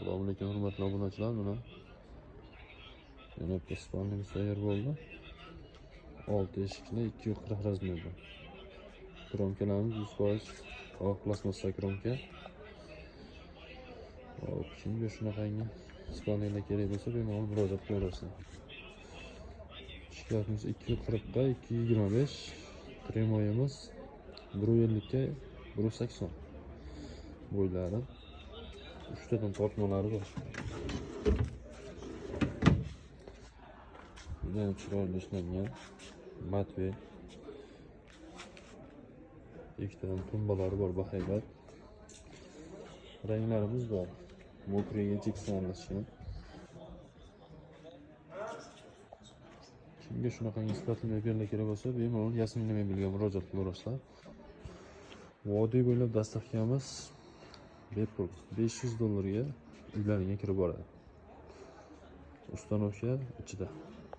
Assalomu alaykum hurmatli obunachilar. Mana yana bitta spalnimiz tayyor bo'ldi. 6 eshikli 240 razmerda. Kromkalarimiz 100% oq plastmassa kromka. Hop, kimga shunaqangi spalnilar kerak bo'lsa, bemalol murojaat qilaverasizlar. Shikayatimiz 240 ga 225, kremoyimiz 150 ga 180 bo'ylari. 3 tadan tortmalari bor. Yana chiroyli ishlangan matvel. 2 tadan tumbalari bor, bahaybat. Ranglarimiz bor. Mokriga cheksonlashgan. Kimga shunaqangi sifatli mebellar kerak bo'lsa, bemalol Yasmin mebelga murojaat qilaverasizlar. Vodiy bo'ylab dastavkamiz bepul $500 uylaringga kirib boradi. Ustanovka ichida.